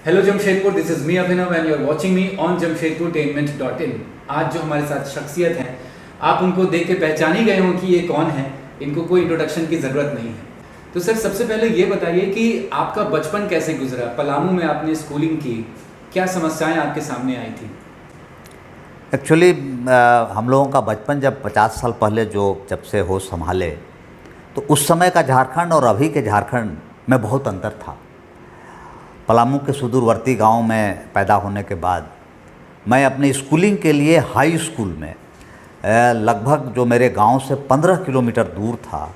Hello Jamshedpur, this is me Abhinav and you are watching me on jamshedpurtainment.in। आज जो हमारे साथ शख्सियत हैं, आप उनको देख के पहचान ही गए हो कि ये कौन है। इनको कोई इंट्रोडक्शन की ज़रूरत नहीं है। तो सर, सबसे पहले ये बताइए कि आपका बचपन कैसे गुजरा। पलामू में आपने स्कूलिंग की, क्या समस्याएं आपके सामने आई थी? एक्चुअली हम लोगों का बचपन जब 50 साल पहले जब से होश संभाले, तो उस समय का झारखंड और अभी के झारखंड में बहुत अंतर था। पलामू के सुदूरवर्ती गांव में पैदा होने के बाद मैं अपनी स्कूलिंग के लिए हाई स्कूल में लगभग जो मेरे गांव से 15 किलोमीटर दूर था,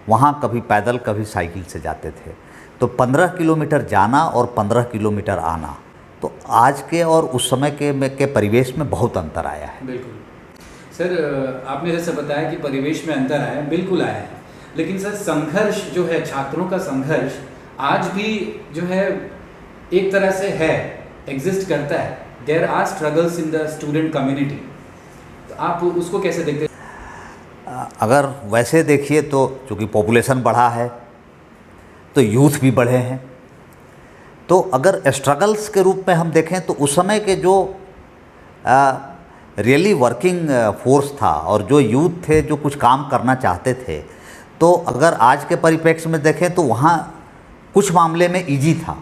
वहां कभी पैदल कभी साइकिल से जाते थे। तो 15 किलोमीटर जाना और 15 किलोमीटर आना, तो आज के और उस समय के परिवेश में बहुत अंतर आया है। बिल्कुल सर, आपने जैसे बताया कि परिवेश में अंतर आया, बिल्कुल आया है। लेकिन सर, संघर्ष जो है, छात्रों का संघर्ष आज भी जो है एक तरह से है, एग्जिस्ट करता है। There are struggles in the student community. तो आप उसको कैसे देखते हैं? अगर वैसे देखिए तो चूँकि पॉपुलेशन बढ़ा है तो यूथ भी बढ़े हैं। तो अगर स्ट्रगल्स के रूप में हम देखें तो उस समय के जो रियली वर्किंग फोर्स था और जो यूथ थे जो कुछ काम करना चाहते थे, तो अगर आज के परिप्रेक्ष्य में देखें तो वहाँ कुछ मामले में इजी था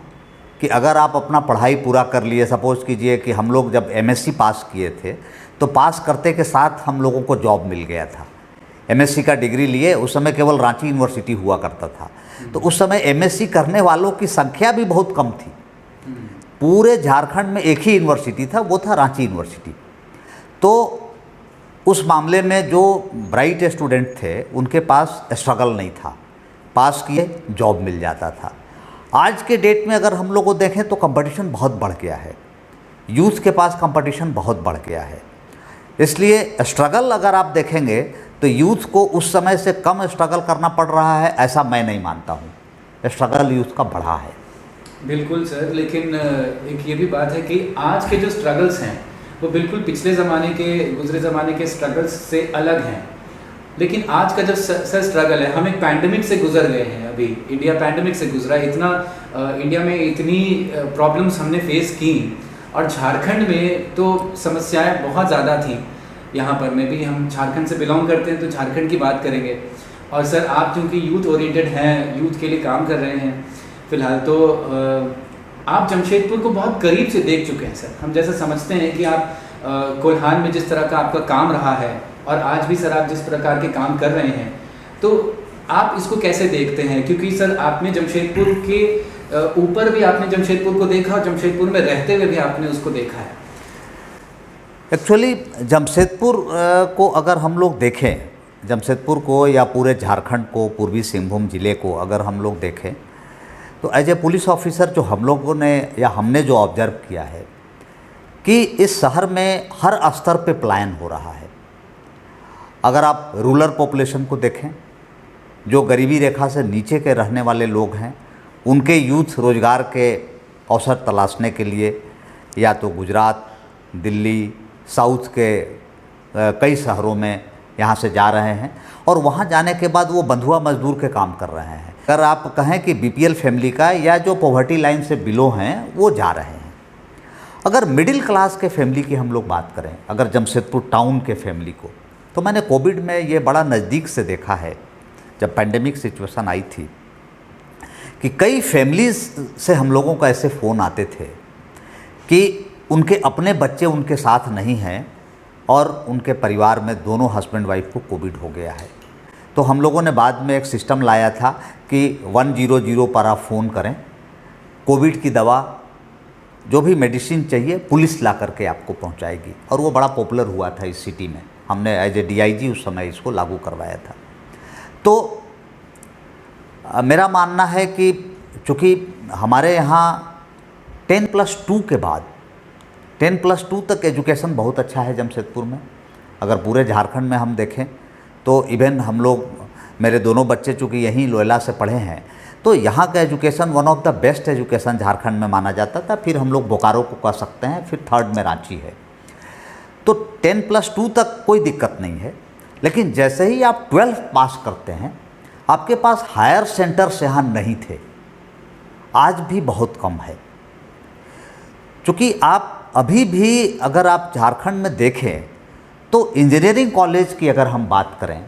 कि अगर आप अपना पढ़ाई पूरा कर लिए, सपोज़ कीजिए कि हम लोग जब एमएससी पास किए थे तो पास करते के साथ हम लोगों को जॉब मिल गया था। एमएससी का डिग्री लिए, उस समय केवल रांची यूनिवर्सिटी हुआ करता था, तो उस समय एमएससी करने वालों की संख्या भी बहुत कम थी। पूरे झारखंड में एक ही यूनिवर्सिटी था, वो था रांची यूनिवर्सिटी। तो उस मामले में जो ब्राइट स्टूडेंट थे उनके पास स्ट्रगल नहीं था, पास किए जॉब मिल जाता था। आज के डेट में अगर हम लोग को देखें तो कंपटीशन बहुत बढ़ गया है, यूथ के पास कंपटीशन बहुत बढ़ गया है। इसलिए स्ट्रगल अगर आप देखेंगे तो यूथ को उस समय से कम स्ट्रगल करना पड़ रहा है, ऐसा मैं नहीं मानता हूँ। स्ट्रगल यूथ का बढ़ा है। बिल्कुल सर, लेकिन एक ये भी बात है कि आज के जो स्ट्रगल्स हैं वो बिल्कुल पिछले ज़माने के, गुजरे ज़माने के स्ट्रगल्स से अलग हैं। लेकिन आज का जो सर स्ट्रगल है, हम एक पैंडमिक से गुजर गए हैं। अभी इंडिया पैंडमिक से गुजरा, इतना इंडिया में इतनी प्रॉब्लम्स हमने फेस की, और झारखंड में तो समस्याएं बहुत ज़्यादा थी। यहाँ पर में भी हम झारखंड से बिलोंग करते हैं तो झारखंड की बात करेंगे। और सर, आप क्योंकि यूथ ओरिएंटेड हैं, यूथ के लिए काम कर रहे हैं फ़िलहाल, तो आप जमशेदपुर को बहुत करीब से देख चुके हैं सर। हम जैसे समझते हैं कि आप कोल्हान में जिस तरह का आपका काम रहा है और आज भी सर आप जिस प्रकार के काम कर रहे हैं, तो आप इसको कैसे देखते हैं? क्योंकि सर आपने जमशेदपुर के ऊपर भी आपने जमशेदपुर को देखा और जमशेदपुर में रहते हुए भी आपने उसको देखा है। एक्चुअली जमशेदपुर को अगर हम लोग देखें, जमशेदपुर को या पूरे झारखंड को, पूर्वी सिंहभूम ज़िले को अगर हम लोग देखें, तो एज ए पुलिस ऑफिसर जो हम लोगों ने या हमने जो ऑब्जर्व किया है कि इस शहर में हर स्तर पे पलायन हो रहा है। अगर आप रूरल पॉपुलेशन को देखें, जो गरीबी रेखा से नीचे के रहने वाले लोग हैं, उनके यूथ रोज़गार के अवसर तलाशने के लिए या तो गुजरात, दिल्ली, साउथ के कई शहरों में यहाँ से जा रहे हैं, और वहाँ जाने के बाद वो बंधुआ मजदूर के काम कर रहे हैं। अगर आप कहें कि बीपीएल फैमिली का या जो पॉवर्टी लाइन से बिलो हैं वो जा रहे हैं। अगर मिडिल क्लास के फैमिली की हम लोग बात करें, अगर जमशेदपुर टाउन के फैमिली को, तो मैंने कोविड में ये बड़ा नज़दीक से देखा है, जब पैंडेमिक सिचुएशन आई थी, कि कई फैमिलीज़ से हम लोगों को ऐसे फ़ोन आते थे कि उनके अपने बच्चे उनके साथ नहीं हैं और उनके परिवार में दोनों हस्बैंड वाइफ को कोविड हो गया है। तो हम लोगों ने बाद में एक सिस्टम लाया था कि 100 पर आप फ़ोन करें, कोविड की दवा जो भी मेडिसिन चाहिए पुलिस ला करके आपको पहुंचाएगी, और वो बड़ा पॉपुलर हुआ था इस सिटी में। हमने एज ए डीआईजी उस समय इसको लागू करवाया था। तो मेरा मानना है कि चूँकि हमारे यहाँ 10+2 के बाद 10+2 तक एजुकेशन बहुत अच्छा है जमशेदपुर में। अगर पूरे झारखंड में हम देखें तो इवन हम लोग, मेरे दोनों बच्चे चूँकि यहीं लोयला से पढ़े हैं, तो यहाँ का education one of the best education Jharkhand में माना जाता था। फिर हम लोग बोकारो को कह सकते हैं, फिर थर्ड में रांची है। तो 10+2 तक कोई दिक्कत नहीं है। लेकिन जैसे ही आप 12th पास करते हैं, आपके पास हायर सेंटर्स यहाँ नहीं थे, आज भी बहुत कम है। चूँकि आप अभी भी अगर आप झारखंड में देखें तो इंजीनियरिंग कॉलेज की अगर हम बात करें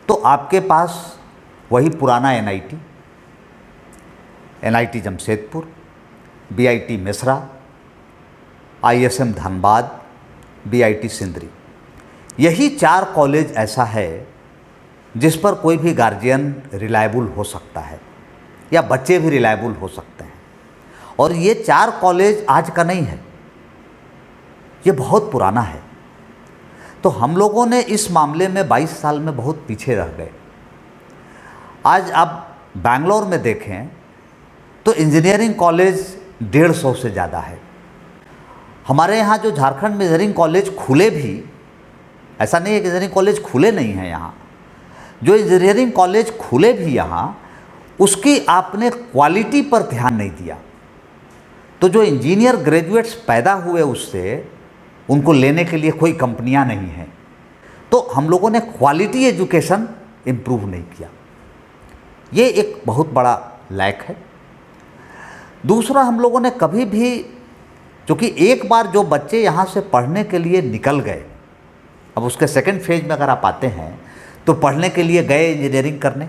तो आपके पास वही पुराना NIT Jamshedpur, BIT Mishra, ISM Dhanbad, BIT Sindri, यही 4 कॉलेज ऐसा है जिस पर कोई भी गार्जियन रिलायबल हो सकता है या बच्चे भी रिलायबल हो सकते हैं। और ये 4 कॉलेज आज का नहीं है, ये बहुत पुराना है। तो हम लोगों ने इस मामले में 22 साल में बहुत पीछे रह गए। आज आप बैंगलोर में देखें तो इंजीनियरिंग कॉलेज 150 से ज़्यादा है। हमारे यहाँ जो झारखंड में इंजीनियरिंग कॉलेज खुले भी, ऐसा नहीं है कि इंजीनियरिंग कॉलेज खुले नहीं हैं यहाँ, जो इंजीनियरिंग कॉलेज खुले भी यहाँ, उसकी आपने क्वालिटी पर ध्यान नहीं दिया। तो जो इंजीनियर ग्रेजुएट्स पैदा हुए उससे, उनको लेने के लिए कोई कंपनियां नहीं हैं। तो हम लोगों ने क्वालिटी एजुकेशन इम्प्रूव नहीं किया, ये एक बहुत बड़ा लैक है। दूसरा, हम लोगों ने कभी भी, क्योंकि एक बार जो बच्चे यहाँ से पढ़ने के लिए निकल गए, अब उसके सेकंड फेज में अगर आप आते हैं तो पढ़ने के लिए गए इंजीनियरिंग करने,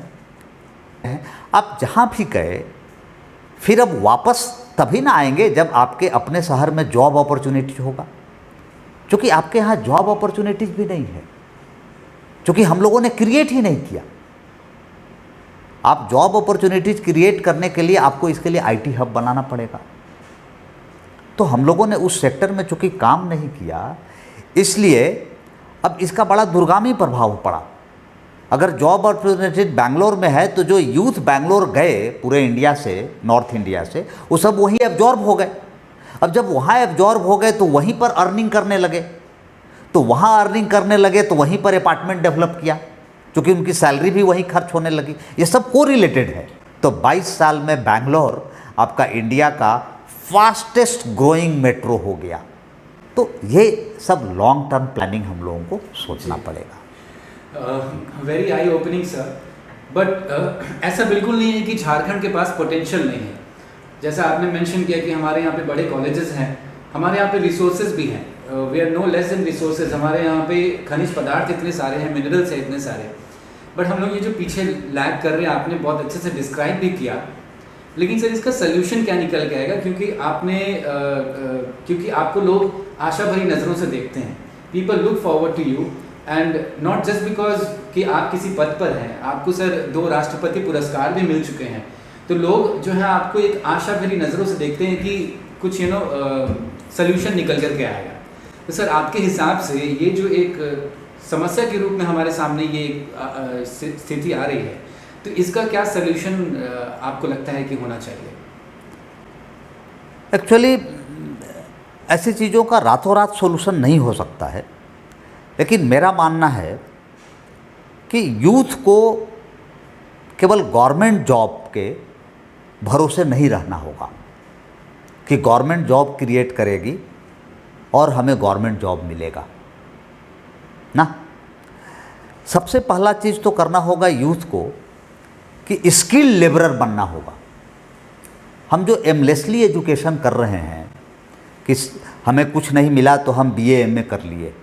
आप जहाँ भी गए फिर अब वापस तभी ना आएंगे जब आपके अपने शहर में जॉब अपॉर्चुनिटी होगा, क्योंकि आपके यहाँ जॉब अपॉर्चुनिटीज़ भी नहीं है, क्योंकि हम लोगों ने क्रिएट ही नहीं किया। आप जॉब अपॉर्चुनिटीज़ क्रिएट करने के लिए आपको इसके लिए आईटी हब बनाना पड़ेगा। तो हम लोगों ने उस सेक्टर में चूँकि काम नहीं किया, इसलिए अब इसका बड़ा दूरगामी प्रभाव पड़ा। अगर जॉब अपॉर्चुनिटी बैंगलोर में है तो जो यूथ बैंगलोर गए पूरे इंडिया से, नॉर्थ इंडिया से, वो सब वहीं एब्जॉर्ब हो गए। अब जब वहाँ एब्जॉर्ब हो गए तो वहीं पर अर्निंग करने लगे, तो वहाँ अर्निंग करने लगे तो वहीं पर अपार्टमेंट डेवलप किया, क्योंकि उनकी सैलरी भी वहीं खर्च होने लगी। ये सब को रिलेटेड है। तो 22 साल में बैंगलोर आपका इंडिया का फास्टेस्ट ग्रोइंग मेट्रो हो गया। तो ये सब लॉन्ग टर्म प्लानिंग हम लोगों को सोचना पड़ेगा। Very I opening sir, but ऐसा बिल्कुल नहीं है कि झारखंड के पास पोटेंशियल नहीं है। जैसा आपने मेंशन किया कि हमारे यहाँ पे बड़े कॉलेजेस हैं, हमारे यहाँ पे रिसोर्सेज भी हैं, we are no less in resources. हमारे यहाँ पे खनिज पदार्थ इतने सारे हैं, मिनरल्स हैं इतने सारे, बट हम लोग ये जो पीछे लैग कर रहे हैं, आपने बहुत अच्छे से डिस्क्राइब भी किया। लेकिन सर इसका सोल्यूशन क्या निकल के आएगा? क्योंकि आपको लोग आशा भरी नज़रों से देखते हैं, people look forward to you, and not just because कि आप किसी पद पर हैं, आपको सर 2 राष्ट्रपति पुरस्कार भी मिल चुके हैं, तो लोग जो है आपको एक आशा भरी नज़रों से देखते हैं कि कुछ सोल्यूशन निकल करके आएगा। तो सर आपके हिसाब से ये जो एक समस्या के रूप में हमारे सामने ये स्थिति आ रही है, तो इसका क्या सोल्यूशन आपको लगता है कि होना चाहिए? एक्चुअली ऐसी चीज़ों का रातों रात सोल्यूशन नहीं हो सकता है, लेकिन मेरा मानना है कि यूथ को केवल गवर्नमेंट जॉब के भरोसे नहीं रहना होगा कि गवर्नमेंट जॉब क्रिएट करेगी और हमें गवर्नमेंट जॉब मिलेगा ना। सबसे पहला चीज़ तो करना होगा यूथ को कि स्किल लेबरर बनना होगा। हम जो एमलेसली एजुकेशन कर रहे हैं कि हमें कुछ नहीं मिला तो हम बीए एमए कर लिए,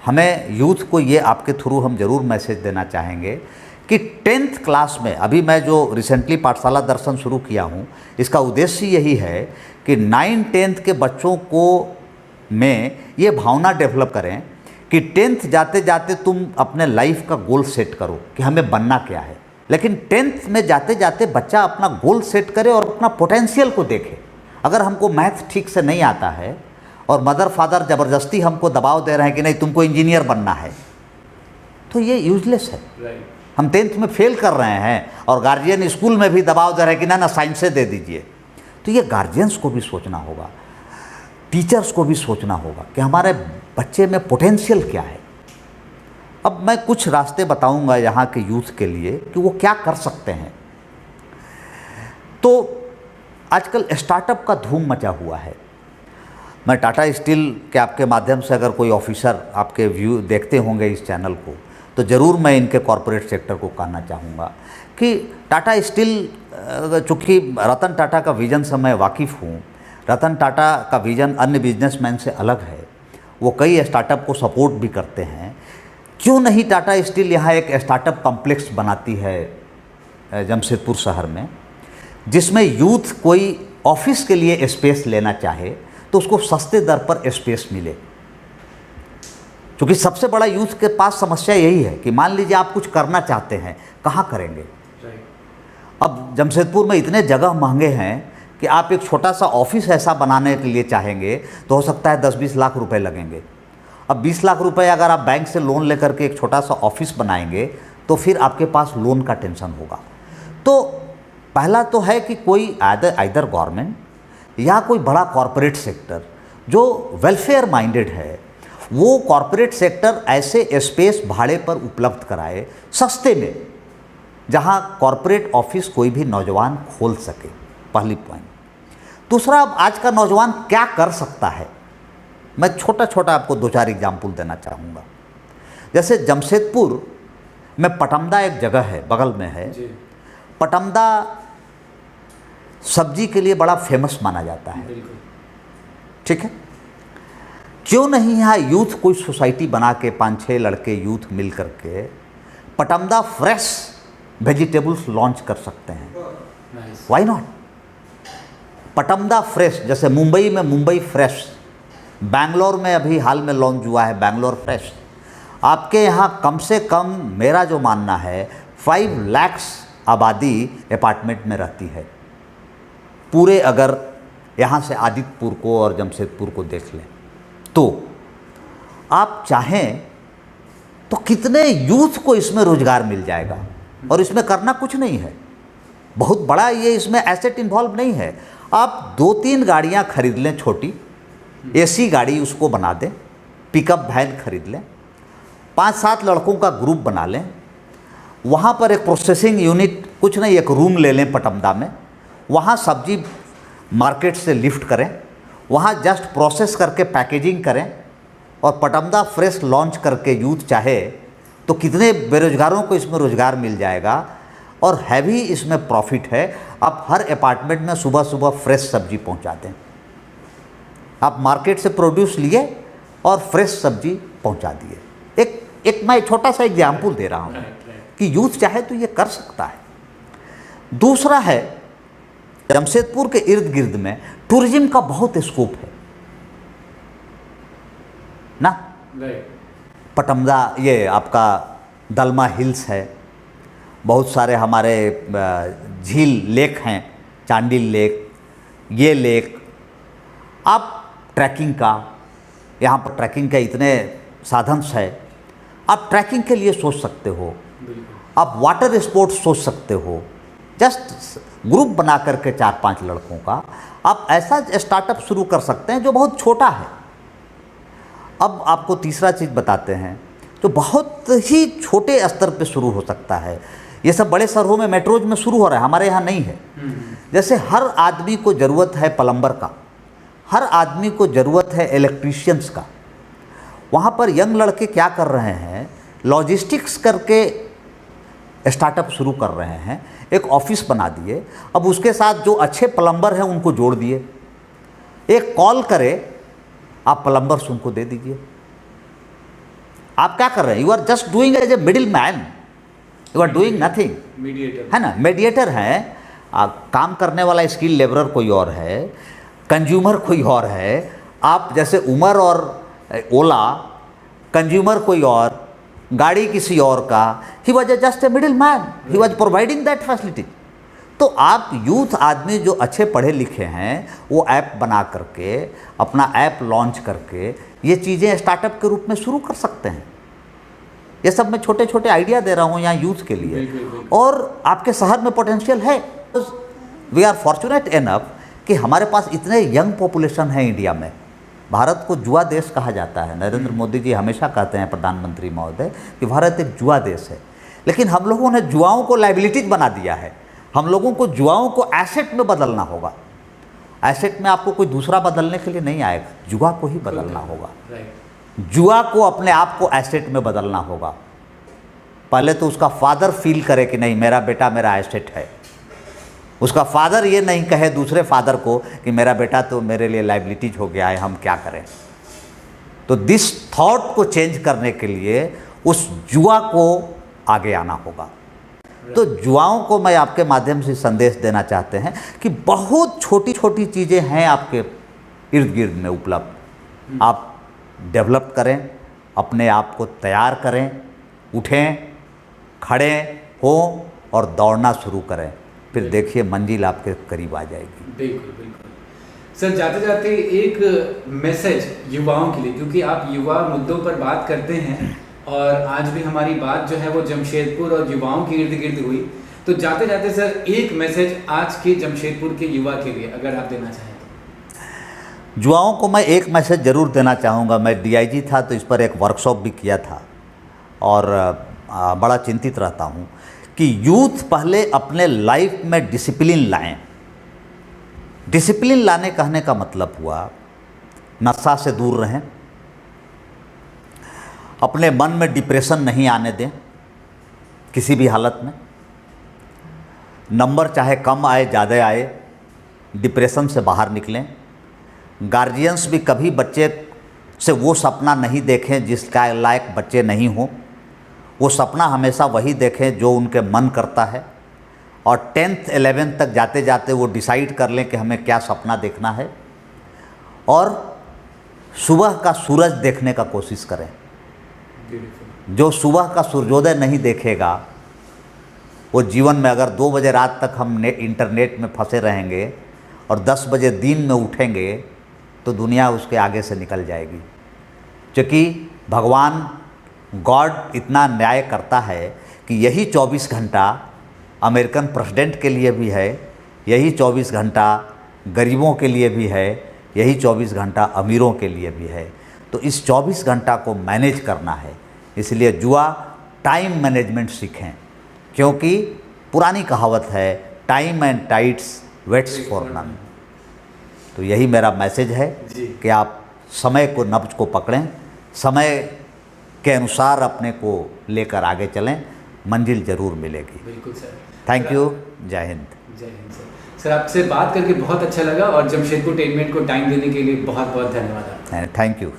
हमें यूथ को ये आपके थ्रू हम ज़रूर मैसेज देना चाहेंगे कि 10th क्लास में, अभी मैं जो रिसेंटली पाठशाला दर्शन शुरू किया हूँ, इसका उद्देश्य यही है कि 9th-10th के बच्चों को में ये भावना डेवलप करें कि 10th जाते जाते तुम अपने लाइफ का गोल सेट करो कि हमें बनना क्या है। लेकिन 10th में जाते जाते बच्चा अपना गोल सेट करे और अपना पोटेंशियल को देखे। अगर हमको मैथ ठीक से नहीं आता है और मदर फादर ज़बरदस्ती हमको दबाव दे रहे हैं कि नहीं तुमको इंजीनियर बनना है, तो ये यूजलेस है। हम 10th में फेल कर रहे हैं और गार्जियन स्कूल में भी दबाव दे रहे हैं कि ना साइंस से दे दीजिए। तो ये गार्जियंस को भी सोचना होगा, टीचर्स को भी सोचना होगा कि हमारे बच्चे में पोटेंशियल क्या है। अब मैं कुछ रास्ते बताऊंगा यहाँ के यूथ के लिए कि वो क्या कर सकते हैं। तो आजकल स्टार्टअप का धूम मचा हुआ है। मैं टाटा स्टील के आपके माध्यम से अगर कोई ऑफिसर आपके व्यू देखते होंगे इस चैनल को, तो ज़रूर मैं इनके कॉरपोरेट सेक्टर को कहना चाहूँगा कि टाटा स्टील, चूँकि रतन टाटा का विज़न से मैं वाकिफ़ हूँ, रतन टाटा का विज़न अन्य बिजनेसमैन से अलग है, वो कई स्टार्टअप को सपोर्ट भी करते हैं। क्यों नहीं टाटा स्टील यहाँ एक स्टार्टअप कॉम्प्लेक्स बनाती है जमशेदपुर शहर में, जिसमें यूथ कोई ऑफिस के लिए स्पेस लेना चाहे तो उसको सस्ते दर पर स्पेस मिले। क्योंकि सबसे बड़ा यूथ के पास समस्या यही है कि मान लीजिए आप कुछ करना चाहते हैं, कहाँ करेंगे। अब जमशेदपुर में इतने जगह महंगे हैं कि आप एक छोटा सा ऑफिस ऐसा बनाने के लिए चाहेंगे तो हो सकता है 10-20 लाख रुपए लगेंगे। अब 20 लाख रुपए अगर आप बैंक से लोन लेकर के एक छोटा सा ऑफिस बनाएंगे तो फिर आपके पास लोन का टेंशन होगा। तो पहला तो है कि कोई आइदर गवर्नमेंट या कोई बड़ा कॉरपोरेट सेक्टर जो वेलफेयर माइंडेड है, वो कॉरपोरेट सेक्टर ऐसे स्पेस भाड़े पर उपलब्ध कराए सस्ते में, जहां कॉरपोरेट ऑफिस कोई भी नौजवान खोल सके। पहली पॉइंट। दूसरा, अब आज का नौजवान क्या कर सकता है, मैं छोटा छोटा आपको 2-4 एग्जाम्पल देना चाहूँगा। जैसे जमशेदपुर में पटमदा एक जगह है, बगल में है। पटमदा सब्जी के लिए बड़ा फेमस माना जाता है, ठीक है। क्यों नहीं यहाँ यूथ कोई सोसाइटी बना के 5-6 लड़के यूथ मिल करके पटमदा फ्रेश वेजिटेबल्स लॉन्च कर सकते हैं। Why not. पटमदा फ्रेश, जैसे मुंबई में मुंबई फ्रेश, बैंगलोर में अभी हाल में लॉन्च हुआ है बैंगलोर फ्रेश। आपके यहाँ कम से कम मेरा जो मानना है 5 लाख आबादी अपार्टमेंट में रहती है पूरे, अगर यहाँ से आदित्यपुर को और जमशेदपुर को देख लें तो आप चाहें तो कितने यूथ को इसमें रोजगार मिल जाएगा। और इसमें करना कुछ नहीं है, बहुत बड़ा ये इसमें एसेट इन्वॉल्व नहीं है। आप 2-3 गाड़ियाँ खरीद लें, छोटी एसी गाड़ी उसको बना दें, पिकअप वैन खरीद लें, 5-7 लड़कों का ग्रुप बना लें, वहाँ पर एक प्रोसेसिंग यूनिट, कुछ नहीं एक रूम ले लें पटमदा में, वहाँ सब्जी मार्केट से लिफ्ट करें, वहाँ जस्ट प्रोसेस करके पैकेजिंग करें और पटमदा फ्रेश लॉन्च करके यूथ चाहे तो कितने बेरोजगारों को इसमें रोजगार मिल जाएगा। और हैवी इसमें प्रॉफिट है। आप हर अपार्टमेंट में सुबह सुबह फ्रेश सब्जी पहुँचा दें, आप मार्केट से प्रोड्यूस लिए और फ्रेश सब्जी पहुँचा दिए। एक मैं छोटा सा एग्जाम्पल दे रहा हूँ कि यूथ चाहे तो ये कर सकता है। दूसरा है, जमशेदपुर के इर्द गिर्द में टूरिज्म का बहुत स्कोप है ना। पटमदा, ये आपका दलमा हिल्स है, बहुत सारे हमारे झील लेक हैं, चांडिल लेक, ये लेक। आप ट्रैकिंग का, यहाँ पर ट्रैकिंग के इतने साधन है, आप ट्रैकिंग के लिए सोच सकते हो, आप वाटर स्पोर्ट्स सोच सकते हो। जस्ट ग्रुप बना करके 4-5 लड़कों का आप ऐसा स्टार्टअप शुरू कर सकते हैं जो बहुत छोटा है। अब आपको तीसरा चीज़ बताते हैं जो बहुत ही छोटे स्तर पे शुरू हो सकता है। ये सब बड़े शहरों में, मेट्रोज में शुरू हो रहा है, हमारे यहाँ नहीं है। जैसे हर आदमी को ज़रूरत है प्लम्बर का, हर आदमी को ज़रूरत है इलेक्ट्रीशियंस का। वहाँ पर यंग लड़के क्या कर रहे हैं, लॉजिस्टिक्स करके स्टार्टअप शुरू कर रहे हैं, एक ऑफिस बना दिए, अब उसके साथ जो अच्छे प्लम्बर हैं उनको जोड़ दिए, एक कॉल करे आप प्लम्बर्स उनको दे दीजिए। आप क्या कर रहे हैं, you are just doing as a middle man, you are doing nothing, mediator है ना, मीडिएटर है। काम करने वाला स्किल लेबरर कोई और है, कंज्यूमर कोई और है। आप जैसे उमर और ओला, कंज्यूमर कोई और, गाड़ी किसी और का, he was just a middle man, he was providing that facility. तो आप यूथ आदमी जो अच्छे पढ़े लिखे हैं वो ऐप बना करके, अपना ऐप लॉन्च करके ये चीज़ें स्टार्टअप के रूप में शुरू कर सकते हैं। ये सब मैं छोटे छोटे आइडिया दे रहा हूँ यहाँ यूथ के लिए। और आपके शहर में पोटेंशियल है। वी आर फॉर्चुनेट एनफ कि हमारे पास इतने यंग पॉपुलेशन है इंडिया में। भारत को जुआ देश कहा जाता है। नरेंद्र मोदी जी हमेशा कहते हैं, प्रधानमंत्री महोदय, कि भारत एक जुआ देश है। लेकिन हम लोगों ने जुआओं को लाइबिलिटीज बना दिया है। हम लोगों को जुआओं को एसेट में बदलना होगा। एसेट में आपको कोई दूसरा बदलने के लिए नहीं आएगा, जुआ को ही बदलना होगा। जुआ को अपने आप को एसेट में बदलना होगा। पहले तो उसका फादर फील करे कि नहीं, मेरा बेटा मेरा एसेट है, उसका फादर ये नहीं कहे दूसरे फादर को कि मेरा बेटा तो मेरे लिए लाइबिलिटीज हो गया है, हम क्या करें। तो दिस थॉट को चेंज करने के लिए उस जुआ को आगे आना होगा। तो जुआओं को मैं आपके माध्यम से संदेश देना चाहते हैं कि बहुत छोटी छोटी चीज़ें हैं आपके इर्द गिर्द में उपलब्ध, आप डेवलप करें, अपने आप को तैयार करें, उठें, खड़े हों और दौड़ना शुरू करें, फिर देखिए मंजिल आपके करीब आ जाएगी। बिल्कुल बिल्कुल। सर जाते जाते एक मैसेज युवाओं के लिए, क्योंकि आप युवा मुद्दों पर बात करते हैं और आज भी हमारी बात जो है वो जमशेदपुर और युवाओं के इर्द गिर्द हुई, तो जाते जाते सर एक मैसेज आज के जमशेदपुर के युवा के लिए अगर आप देना चाहें तो। युवाओं को मैं एक मैसेज ज़रूर देना चाहूँगा। मैं डीआईजी था तो इस पर एक वर्कशॉप भी किया था और बड़ा चिंतित रहता हूँ कि यूथ पहले अपने लाइफ में डिसिप्लिन लाएं। डिसिप्लिन लाने कहने का मतलब हुआ नशा से दूर रहें, अपने मन में डिप्रेशन नहीं आने दें किसी भी हालत में, नंबर चाहे कम आए ज़्यादा आए, डिप्रेशन से बाहर निकलें। गार्जियंस भी कभी बच्चे से वो सपना नहीं देखें जिसका लायक बच्चे नहीं हों, वो सपना हमेशा वही देखें जो उनके मन करता है, और 10th 11th तक जाते जाते वो डिसाइड कर लें कि हमें क्या सपना देखना है, और सुबह का सूरज देखने का कोशिश करें। जो सुबह का सूर्योदय नहीं देखेगा वो जीवन में, अगर 2 बजे रात तक हम इंटरनेट में फंसे रहेंगे और 10 बजे दिन में उठेंगे तो दुनिया उसके आगे से निकल जाएगी। क्योंकि भगवान गॉड इतना न्याय करता है कि यही 24 घंटा अमेरिकन प्रेसिडेंट के लिए भी है, यही 24 घंटा गरीबों के लिए भी है, यही 24 घंटा अमीरों के लिए भी है। तो इस 24 घंटा को मैनेज करना है, इसलिए जुआ टाइम मैनेजमेंट सीखें, क्योंकि पुरानी कहावत है time and tides waits for none. तो यही मेरा मैसेज है कि आप समय को, नब्ज को पकड़ें, समय के अनुसार अपने को लेकर आगे चलें, मंजिल ज़रूर मिलेगी। बिल्कुल सर। Thank you. जय हिंद। जय हिंद सर। सर आपसे बात करके बहुत अच्छा लगा और जमशेदपुर टेनमेंट को टाइम देने के लिए बहुत बहुत धन्यवाद। Thank you.